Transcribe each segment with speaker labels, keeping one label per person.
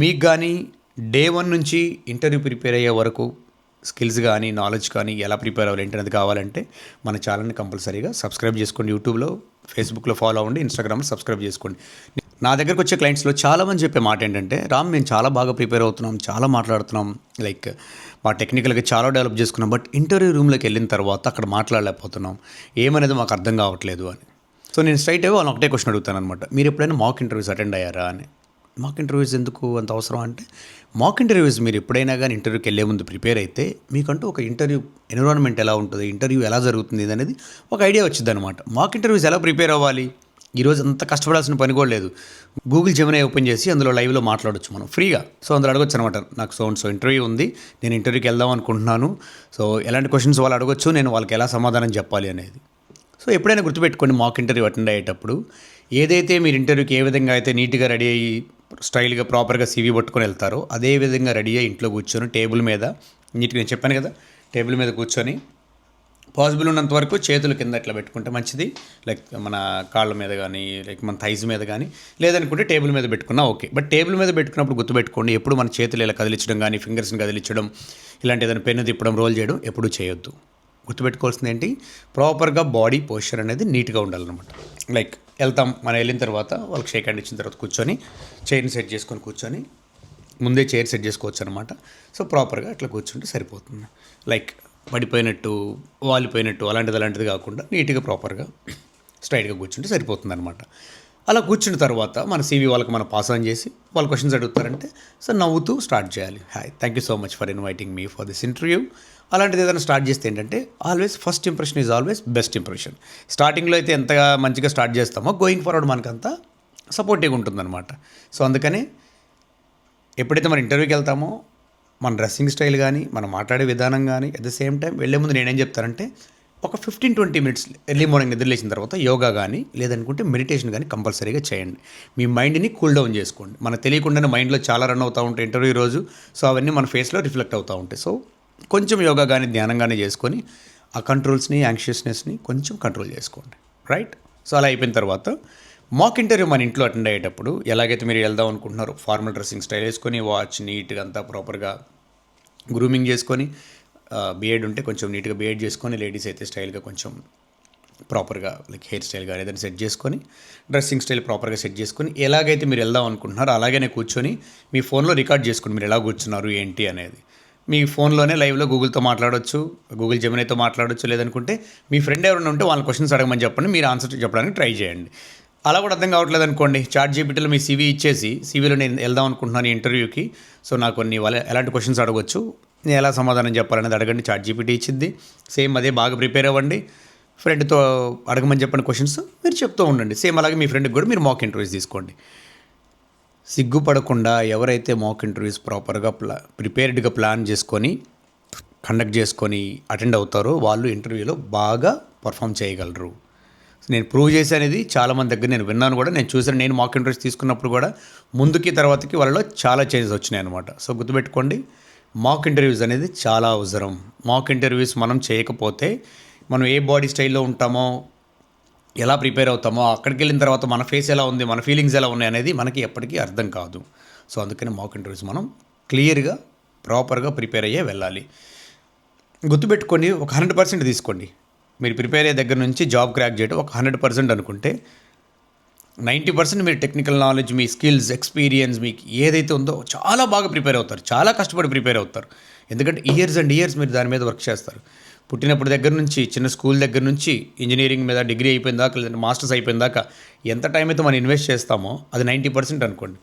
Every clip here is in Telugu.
Speaker 1: మీకు కానీ డే 1 నుంచి ఇంటర్వ్యూ ప్రిపేర్ అయ్యే వరకు స్కిల్స్ కానీ, నాలెడ్జ్ కానీ ఎలా ప్రిపేర్ అవ్వాలి ఏంటనేది కావాలంటే మన ఛానల్ని కంపల్సరీగా సబ్స్క్రైబ్ చేసుకోండి. యూట్యూబ్లో, ఫేస్బుక్లో ఫాలో అవ్వండి, ఇన్స్టాగ్రామ్లో సబ్స్క్రైబ్ చేసుకోండి. నా దగ్గరకు వచ్చే క్లయింట్స్లో చాలామంది చెప్పే మాట ఏంటంటే, రామ్ మేము చాలా బాగా ప్రిపేర్ అవుతున్నాం, చాలా మాట్లాడుతున్నాం, లైక్ మా టెక్నికల్గా చాలా డెవలప్ చేసుకున్నాం, బట్ ఇంటర్వ్యూ రూమ్లోకి వెళ్ళిన తర్వాత అక్కడ మాట్లాడలేకపోతున్నాం, ఏమనేది మాకు అర్థం కావట్లేదు అని. సో నేను స్ట్రైట్ వాళ్ళని ఒకటే క్వశ్చన్ అడుగుతాను అనమాట, మీరు ఎప్పుడైనా మాక్ ఇంటర్వ్యూస్ అటెండ్ అయ్యారా అని. మాక్ ఇంటర్వ్యూస్ ఎందుకు అంత అవసరం అంటే, మాక్ ఇంటర్వ్యూస్ మీరు ఎప్పుడైనా కానీ ఇంటర్వ్యూకి వెళ్ళే ముందు ప్రిపేర్ అయితే మీకంటూ ఒక ఇంటర్వ్యూ ఎన్విరాన్మెంట్ ఎలా ఉంటుంది, ఇంటర్వ్యూ ఎలా జరుగుతుంది అనేది ఒక ఐడియా వచ్చింది అనమాట. మాక్ ఇంటర్వ్యూస్ ఎలా ప్రిపేర్ అవ్వాలి, ఈరోజు అంత కష్టపడాల్సిన పని కూడా లేదు. గూగుల్ జెమినీ ఓపెన్ చేసి అందులో లైవ్లో మాట్లాడొచ్చు మనం ఫ్రీగా. సో అందులో అడగొచ్చు అనమాట, నాకు సో ఇంటర్వ్యూ ఉంది, నేను ఇంటర్వ్యూకి వెళ్దాం అనుకుంటున్నాను, సో ఎలాంటి క్వశ్చన్స్ వాళ్ళు అడగొచ్చు, నేను వాళ్ళకి ఎలా సమాధానం చెప్పాలి అనేది. సో ఎప్పుడైనా గుర్తుపెట్టుకోండి, మాక్ ఇంటర్వ్యూ అటెండ్ అయ్యేటప్పుడు ఏదైతే మీరు ఇంటర్వ్యూకి ఏ విధంగా అయితే నీట్గా రెడీ అయ్యి స్టైల్గా ప్రాపర్గా సీవీ పట్టుకొని వెళ్తారో అదే విధంగా రెడీ అయ్యి ఇంట్లో కూర్చొని టేబుల్ మీద నీట్గా, నేను చెప్పాను కదా, టేబుల్ మీద కూర్చొని పాసిబుల్ ఉన్నంత వరకు చేతులు కింద ఇట్లా పెట్టుకుంటే మంచిది. లైక్ మన కాళ్ళ మీద కానీ, లైక్ మన థైజ్ మీద కానీ, లేదనుకుంటే టేబుల్ మీద పెట్టుకున్నా ఓకే. బట్ టేబుల్ మీద పెట్టుకున్నప్పుడు గుర్తుపెట్టుకోండి, ఎప్పుడు మన చేతులు ఇలా కదిలించడం కానీ, ఫింగర్స్ని కదిలించడం, ఇలాంటి ఏదైనా పెన్ను తిప్పడం, రోల్ చేయడం ఎప్పుడూ చేయొద్దు. గుర్తుపెట్టుకోవాల్సింది ఏంటి, ప్రాపర్గా బాడీ పోస్చర్ అనేది నీట్గా ఉండాలన్నమాట. లైక్ వెళ్తాం, మనం వెళ్ళిన తర్వాత వాళ్ళకి షేక్ హ్యాండ్ ఇచ్చిన తర్వాత కూర్చొని చైర్ని సెట్ చేసుకొని కూర్చొని, ముందే చైర్ సెట్ చేసుకోవచ్చు అనమాట. సో ప్రాపర్గా అట్లా కూర్చుంటే సరిపోతుంది. లైక్ పడిపోయినట్టు, వాలిపోయినట్టు అలాంటిది కాకుండా నీట్గా ప్రాపర్గా స్ట్రైట్గా కూర్చుంటే సరిపోతుంది అనమాట. అలా కూర్చున్న తర్వాత మన సీవీ వాళ్ళకి మనం పాస్ ఆన్ చేసి వాళ్ళు క్వశ్చన్స్ అడుగుతారంటే సో నవ్వుతూ స్టార్ట్ చేయాలి. Hi, thank you so much for inviting me for this interview. అలాంటిది ఏదైనా స్టార్ట్ చేస్తే ఏంటంటే, always first impression is always best impression. స్టార్టింగ్లో అయితే ఎంతగా మంచిగా స్టార్ట్ చేస్తామో గోయింగ్ ఫార్వర్డ్ మనకంతా సపోర్టివ్గా ఉంటుందన్నమాట. సో అందుకని ఎప్పుడైతే మనం ఇంటర్వ్యూకి వెళ్తామో మన డ్రెస్సింగ్ స్టైల్ కానీ, మనం మాట్లాడే విధానం కానీ, అట్ ద సేమ్ టైం వెళ్ళే ముందు నేనేం చెప్తానంటే, ఒక 15-20 మినిట్స్ ఎర్లీ మార్నింగ్ నిద్రలేసిన తర్వాత యోగా కానీ, లేదనుకుంటే మెడిటేషన్ కానీ కంపల్సరీగా చేయండి. మీ మైండ్ని కూల్ డౌన్ చేసుకోండి. మనకు తెలియకుండానే మైండ్లో చాలా రన్ అవుతూ ఉంటాయి ఇంటర్వ్యూ రోజు. సో అవన్నీ మన ఫేస్లో రిఫ్లెక్ట్ అవుతూ ఉంటాయి. సో కొంచెం యోగా కానీ, ధ్యానం కానీ చేసుకొని ఆ కంట్రోల్స్ని, యాంగ్షియస్నెస్ని కొంచెం కంట్రోల్ చేసుకోండి. రైట్. సో అలా అయిపోయిన తర్వాత మాక్ ఇంటర్వ్యూ మన ఇంట్లో అటెండ్ అయ్యేటప్పుడు ఎలాగైతే మీరు వెళ్దాం అనుకుంటున్నారో ఫార్మల్ డ్రెస్సింగ్ స్టైల్ వేసుకొని, వాచ్ నీట్గా అంతా ప్రాపర్గా గ్రూమింగ్ చేసుకొని, బియర్డ్ ఉంటే కొంచెం నీట్గా బియర్డ్ చేసుకొని, లేడీస్ అయితే స్టైల్గా కొంచెం ప్రాపర్గా లైక్ హెయిర్ స్టైల్ కానీ ఏదైనా సెట్ చేసుకొని, డ్రెస్సింగ్ స్టైల్ ప్రాపర్గా సెట్ చేసుకొని, ఎలాగైతే మీరు వెళ్దాం అనుకుంటున్నారో అలాగనే కూర్చొని మీ ఫోన్లో రికార్డ్ చేసుకోండి మీరు ఎలా కూర్చున్నారు ఏంటి అనేది. మీ ఫోన్లోనే లైవ్లో గూగుల్తో మాట్లాడవచ్చు, గూగుల్ జెమినీతో మాట్లాడవచ్చు, లేదనుకుంటే మీ ఫ్రెండ్ ఎవరైనా ఉంటే వాళ్ళ క్వశ్చన్స్ అడగమని చెప్పండి, మీరు ఆన్సర్ చెప్పడానికి ట్రై చేయండి. అలా కూడా అర్థం కావట్లేదు అనుకోండి, చాట్ జీపీటీలో మీ సీవీ ఇచ్చేసి, సీవీలో నేను వెళ్దాం అనుకుంటున్నాను ఇంటర్వ్యూకి, సో నాకు కొన్ని ఎలాంటి క్వశ్చన్స్ అడగవచ్చు, నేను ఎలా సమాధానం చెప్పాలనేది అడగండి, చాట్ జీపీటీ ఇచ్చింది. సేమ్ అదే బాగా ప్రిపేర్ అవ్వండి, ఫ్రెండ్తో అడగమని చెప్పండి క్వశ్చన్స్, మీరు చెప్తూ ఉండండి. సేమ్ అలాగే మీ ఫ్రెండ్కి కూడా మీరు మాక్ ఇంటర్వ్యూస్ తీసుకోండి. సిగ్గుపడకుండా ఎవరైతే మాక్ ఇంటర్వ్యూస్ ప్రాపర్గా ప్రిపేర్డ్గా ప్లాన్ చేసుకొని, కండక్ట్ చేసుకొని అటెండ్ అవుతారో వాళ్ళు ఇంటర్వ్యూలో బాగా పర్ఫామ్ చేయగలరు. నేను ప్రూవ్ చేసేది చాలామంది దగ్గర నేను విన్నాను కూడా, నేను చూసాను. నేను మాక్ ఇంటర్వ్యూస్ తీసుకున్నప్పుడు కూడా ముందుకి తర్వాతకి వాళ్ళలో చాలా చేంజెస్ వచ్చినాయి అనమాట. సో గుర్తుపెట్టుకోండి, మాక్ ఇంటర్వ్యూస్ అనేది చాలా అవసరం. మాక్ ఇంటర్వ్యూస్ మనం చేయకపోతే మనం ఏ బాడీ స్టైల్లో ఉంటామో, ఎలా ప్రిపేర్ అవుతామో, అక్కడికి వెళ్ళిన తర్వాత మన ఫేస్ ఎలా ఉంది, మన ఫీలింగ్స్ ఎలా ఉన్నాయి అనేది మనకి ఎప్పటికీ అర్థం కాదు. సో అందుకని మాక్ ఇంటర్వ్యూస్ మనం క్లియర్గా ప్రాపర్గా ప్రిపేర్ అయ్యే వెళ్ళాలి. గుర్తుపెట్టుకోండి, ఒక 100% తీసుకోండి. మీరు ప్రిపేర్ అయ్యే దగ్గర నుంచి జాబ్ క్రాక్ చేయడం ఒక 100% అనుకుంటే, 90% మీరు టెక్నికల్ నాలెడ్జ్, మీ స్కిల్స్, ఎక్స్పీరియన్స్ మీకు ఏదైతే ఉందో చాలా బాగా ప్రిపేర్ అవుతారు, చాలా కష్టపడి ప్రిపేర్ అవుతారు. ఎందుకంటే ఇయర్స్ అండ్ ఇయర్స్ మీరు దాని మీద వర్క్ చేస్తారు. పుట్టినప్పటి దగ్గర నుంచి, చిన్న స్కూల్ దగ్గర నుంచి, ఇంజనీరింగ్ మీద డిగ్రీ అయిపోయిన దాకా, లేదంటే మాస్టర్స్ అయిపోయిన దాకా ఎంత టైం అయితే మనం ఇన్వెస్ట్ చేస్తామో అది 90% అనుకోండి.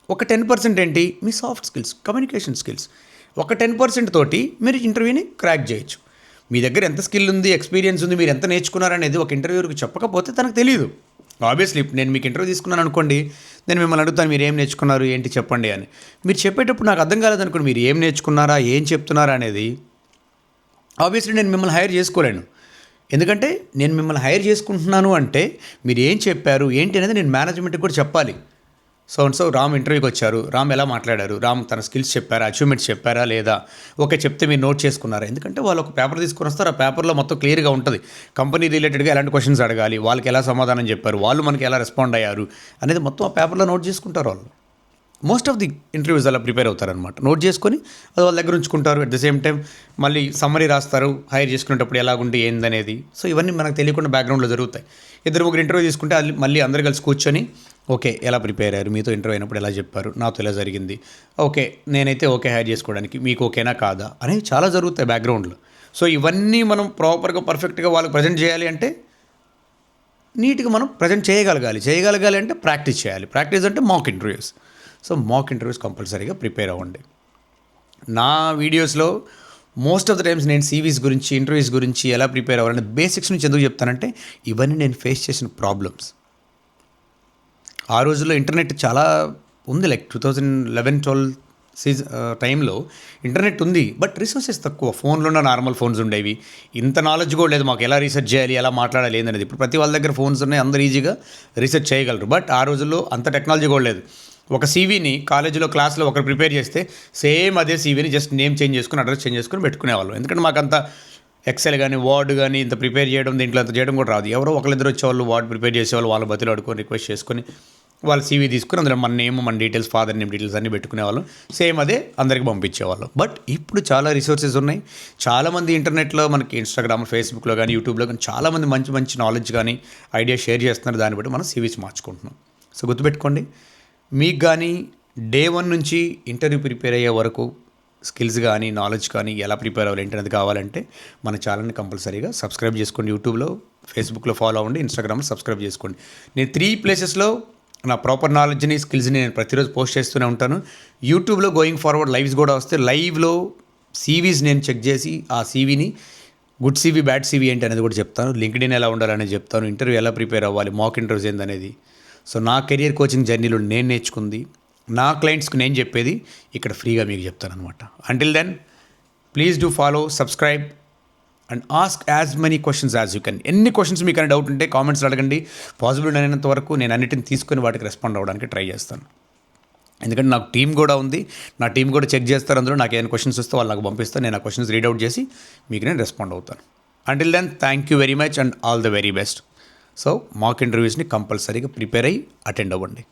Speaker 1: ఒక 10% ఏంటి, మీ సాఫ్ట్ స్కిల్స్, కమ్యూనికేషన్ స్కిల్స్. ఒక 10% తోటి మీరు ఇంటర్వ్యూని క్రాక్ చేయొచ్చు. మీ దగ్గర ఎంత స్కిల్ ఉంది, ఎక్స్పీరియన్స్ ఉంది, మీరు ఎంత నేర్చుకున్నారనేది ఒక ఇంటర్వ్యూకి చెప్పకపోతే తనకు తెలియదు. ఆబ్వియస్లీ నేను మీకు ఇంటర్వ్యూ తీసుకున్నాను అనుకోండి, నేను మిమ్మల్ని అడుగుతాను మీరు ఏం నేర్చుకున్నారు ఏంటి చెప్పండి అని. మీరు చెప్పేటప్పుడు నాకు అర్థం కాలేదనుకోండి, మీరు ఏం నేర్చుకున్నారా, ఏం చెప్తున్నారా అనేది, ఆబ్వియస్లీ నేను మిమ్మల్ని హైర్ చేసుకోలేను. ఎందుకంటే నేను మిమ్మల్ని హైర్ చేసుకుంటున్నాను అంటే మీరు ఏం చెప్పారు ఏంటి అనేది నేను మేనేజ్మెంట్కి కూడా చెప్పాలి. సో రామ్ ఇంటర్వ్యూకి వచ్చారు, రామ్ ఎలా మాట్లాడారు, రామ్ తన స్కిల్స్ చెప్పారా, అచీవ్మెంట్స్ చెప్పారా లేదా, ఓకే చెప్తే మీరు నోట్ చేసుకున్నారా. ఎందుకంటే వాళ్ళు ఒక పేపర్ తీసుకొని వస్తారు, ఆ పేపర్లో మొత్తం క్లియర్గా ఉంటుంది కంపెనీ రిలేటెడ్గా ఎలాంటి క్వశ్చన్స్ అడగాలి, వాళ్ళకి ఎలా సమాధానం చెప్పారు, వాళ్ళు మనకి ఎలా రెస్పాండ్ అయ్యారు అనేది మొత్తం ఆ పేపర్లో నోట్ చేసుకుంటారు వాళ్ళు. మోస్ట్ ఆఫ్ ది ఇంటర్వ్యూస్ అలా ప్రిపేర్ అవుతారనమాట. నోట్ చేసుకొని అది వాళ్ళ దగ్గర ఉంచుకుంటారు. అట్ ద సేమ్ టైం మళ్ళీ సమ్మరీ రాస్తారు, హైర్ చేసుకునేటప్పుడు ఎలాగుండి ఏందనేది. సో ఇవన్నీ మనకు తెలియకుండా బ్యాక్గ్రౌండ్లో జరుగుతాయి. ఇద్దరు ముగ్గురు ఇంటర్వ్యూ తీసుకుంటే అది మళ్ళీ అందరు కలిసి కూర్చొని ఓకే ఎలా ప్రిపేర్ అయ్యారు, మీతో ఇంటర్వ్యూ అయినప్పుడు ఎలా చెప్పారు, నాతో ఎలా జరిగింది, ఓకే నేనైతే ఓకే హైర్ చేసుకోవడానికి, మీకు ఓకేనా కాదా అనేవి చాలా జరుగుతాయి బ్యాక్గ్రౌండ్లో. సో ఇవన్నీ మనం ప్రాపర్గా పర్ఫెక్ట్గా వాళ్ళకి ప్రజెంట్ చేయాలి అంటే నీట్గా మనం ప్రజెంట్ చేయగలగాలి అంటే ప్రాక్టీస్ చేయాలి. ప్రాక్టీస్ అంటే mock interviews. So mock interviews కంపల్సరీగా ప్రిపేర్ అవ్వండి. నా వీడియోస్లో మోస్ట్ ఆఫ్ ద టైమ్స్ నేను సీవీస్ గురించి, ఇంటర్వ్యూస్ గురించి ఎలా ప్రిపేర్ అవ్వాలంటే బేసిక్స్ నుంచి ఎందుకు చెప్తానంటే ఇవన్నీ నేను ఫేస్ చేసిన ప్రాబ్లమ్స్. ఆ రోజుల్లో ఇంటర్నెట్ చాలా ఉంది, లైక్ 2011-12 టైంలో ఇంటర్నెట్ ఉంది, బట్ రిసోర్సెస్ తక్కువ. ఫోన్లో నార్మల్ ఫోన్స్ ఉండేవి, ఇంత నాలెడ్జ్ కూడా లేదు మాకు ఎలా రీసెర్చ్ చేయాలి, ఎలా మాట్లాడాలి ఏందనేది. ఇప్పుడు ప్రతి వాళ్ళ దగ్గర ఫోన్స్ ఉన్నాయి, అందరూ ఈజీగా రీసెర్చ్ చేయగలరు. బట్ ఆ రోజుల్లో అంత టెక్నాలజీ కూడా లేదు. ఒక సీవీని కాలేజీలో క్లాస్లో ఒకరు ప్రిపేర్ చేస్తే సేమ్ అదే సీవీని జస్ట్ నేమ్ చేంజ్ చేసుకుని అడ్రస్ చేంజ్ చేసుకుని పెట్టుకునేవాళ్ళం. ఎందుకంటే మాకు అంత ఎక్సెల్ కానీ వర్డ్ కానీ ఇంత ప్రిపేర్ చేయడం, దీంట్లో అంత చేయడం కూడా రాదు. ఎవరో ఒకరిద్దరు వచ్చేవాళ్ళు వర్డ్ ప్రిపేర్ చేసేవాళ్ళు, వాళ్ళ బతిలో అడుకొని రిక్వెస్ట్ చేసుకొని వాళ్ళ సీవీ తీసుకుని అందులో మన నేమ్, మన డీటెయిల్స్, ఫాదర్ నేమ్ డీటెయిల్స్ అన్నీ పెట్టుకునేవాళ్ళం. సేమ్ అదే అందరికి పంపించేవాళ్ళం. బట్ ఇప్పుడు చాలా రిసోర్సెస్ ఉన్నాయి. చాలామంది ఇంటర్నెట్లో మనకి ఇన్స్టాగ్రామ్, ఫేస్బుక్లో కానీ యూట్యూబ్లో కానీ చాలామంది మంచి మంచి నాలెడ్జ్ కానీ ఐడియా షేర్ చేస్తున్నారు. దాన్ని బట్టి మనం సీవీస్ మార్చుకుంటున్నాం. సో గుర్తుపెట్టుకోండి, మీకు కానీ డే 1 నుంచి ఇంటర్వ్యూ ప్రిపేర్ అయ్యే వరకు స్కిల్స్ కానీ నాలెడ్జ్ కానీ ఎలా ప్రిపేర్ అవ్వాలి ఏంటనేది కావాలంటే మన ఛానల్ని కంపల్సరీగా సబ్స్క్రైబ్ చేసుకోండి. యూట్యూబ్లో, ఫేస్బుక్లో ఫాలో అవ్వండి, ఇన్స్టాగ్రామ్లో సబ్స్క్రైబ్ చేసుకోండి. నేను 3 ప్లేసెస్లో నా ప్రాపర్ నాలెడ్జ్ని, స్కిల్స్ని నేను ప్రతిరోజు పోస్ట్ చేస్తూనే ఉంటాను. యూట్యూబ్లో గోయింగ్ ఫార్వర్డ్ లైవ్స్ కూడా వస్తే లైవ్లో సీవీస్ నేను చెక్ చేసి ఆ సీవీని గుడ్ సీవీ, బ్యాడ్ సీవీ ఏంటి అనేది కూడా చెప్తాను. లింక్డ్ఇన్ ఎలా ఉండాలనేది చెప్తాను. ఇంటర్వ్యూ ఎలా ప్రిపేర్ అవ్వాలి, మాక్ ఇంటర్వ్యూస్ ఏందనేది. సో నా కెరియర్ కోచింగ్ జర్నీలో నేను నేర్చుకుంది, నా క్లయింట్స్కి నేను చెప్పేది ఇక్కడ ఫ్రీగా మీకు చెప్తాను అనమాట. Until then please do follow, subscribe and ask as many questions as you can. ఎన్ని క్వశ్చన్స్ మీకు అని డౌట్ ఉంటే కామెంట్స్ అడగండి. పాసిబుల్ అయినంత వరకు నేను అన్నిటిని తీసుకొని వాటికి రెస్పాండ్ అవ్వడానికి ట్రై చేస్తాను. ఎందుకంటే నాకు టీం కూడా ఉంది, నా టీం కూడా చెక్ చేస్తారు. అందులో నాకు ఏమైనా క్వశ్చన్స్ వస్తే వాళ్ళు నాకు పంపిస్తారు. నేను ఆ క్వశ్చన్స్ రీడౌట్ చేసి మీకు నేను రెస్పాండ్ అవుతాను. Until then thank you very much and all the very best. So mock ఇంటర్వ్యూస్ని కంపల్సరీగా ప్రిపేర్ అయ్యి అటెండ్ అవ్వండి.